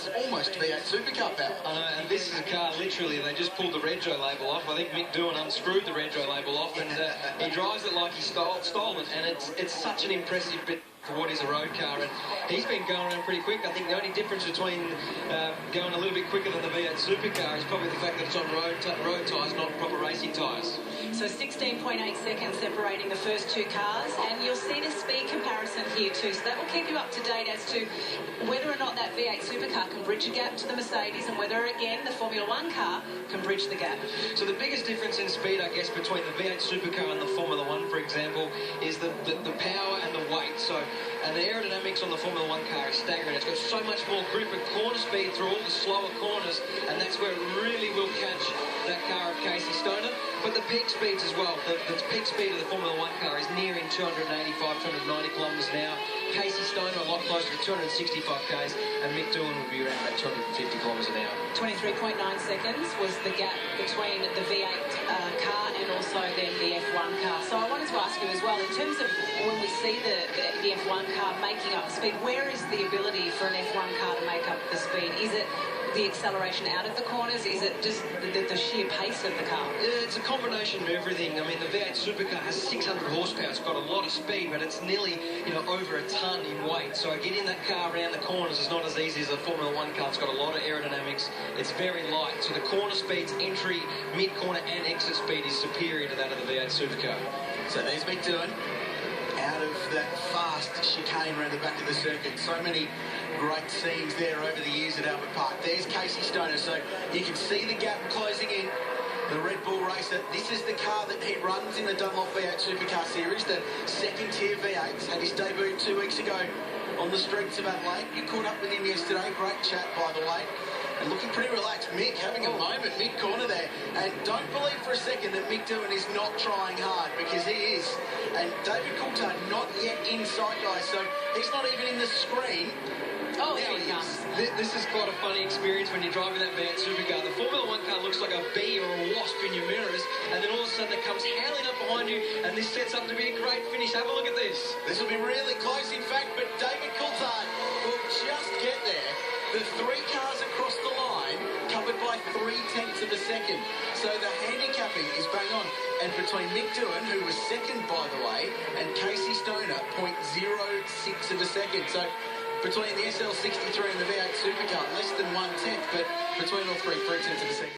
That's almost V8 Supercar power. And this is a car, literally, they just pulled the Rego label off. I think Mick Doohan unscrewed the Rego label off, and he drives it like he stole it, and it's such an impressive bit for what is a road car, and he's been going around pretty quick. I think the only difference between going a little bit quicker than the V8 Supercar is probably the fact that it's on road tyres, not proper racing tyres. So 16.8 seconds separating the first two cars, and you'll see the speed comparison here too, so that will keep you up to date as to whether or not that V8 Supercar can bridge a gap to the Mercedes, and whether again the Formula 1 car can bridge the gap. So the biggest difference in speed, I guess, between the V8 Supercar and the Formula 1, for example, is the power and the weight. So, and the aerodynamics on the Formula 1 car is staggering. It's got so much more grip and corner speed through all the slower corners, and that's where it really will catch that car of Casey Stoner. But the peak speeds as well. The peak speed of the Formula 1 car is nearing 285, 290 kilometres an hour. Casey Stoner a lot closer to 265 k's, and Mick Doohan would be around about 250 kilometres an hour. 23.9 seconds was the gap between the V8 car and also then the F1 car. So I wanted to ask you as well, in terms of when we see the F1 car making up the speed, where is the ability for an F1 car to make up the speed? Is it the acceleration out of the corners? Is it just the sheer pace of the car? It's a combination of everything. I mean, the V8 Supercar has 600 horsepower. It's got a lot of speed, but it's nearly, over a ton in weight. So getting that car around the corners is not as easy as a Formula 1 car. It's got a lot of aerodynamics. It's very light. So the corner speeds, entry, mid-corner and exit speed is superior to that of the V8 Supercar. So there's Mick Doohan out of that fast chicane around the back of the circuit. So many great scenes there over the years at Albert Park. There's Casey Stoner, so you can see the gap closing in. The Red Bull racer, this is the car that he runs in the Dunlop V8 Supercar Series, the second tier V8s. Had his debut 2 weeks ago on the streets of Adelaide. You caught up with him yesterday, great chat by the way. And looking pretty relaxed. Mick having a moment mid-corner there. And don't believe for a second that Mick Doohan is not trying hard, because he is. And David Coulthard not yet inside, guys, so he's not even in the screen. Oh, there he comes. This is quite a funny experience when you're driving that V8 Supercar. The Formula 1 car looks like a bee or a wasp in your mirrors, and then all of a sudden it comes howling up behind you, and this sets up to be a great finish. Have a look at this. This will be really close, in fact, but David Coulthard will just get there. The 3 cars across the line covered by 0.3 of a second. So the handicapping is bang on. And between Mick Doohan, who was second, by the way, and Casey Stoner, 0.06 of a second. So between the SL63 and the V8 Supercar, less than 1/10, but between all 3, 0.3 of a second.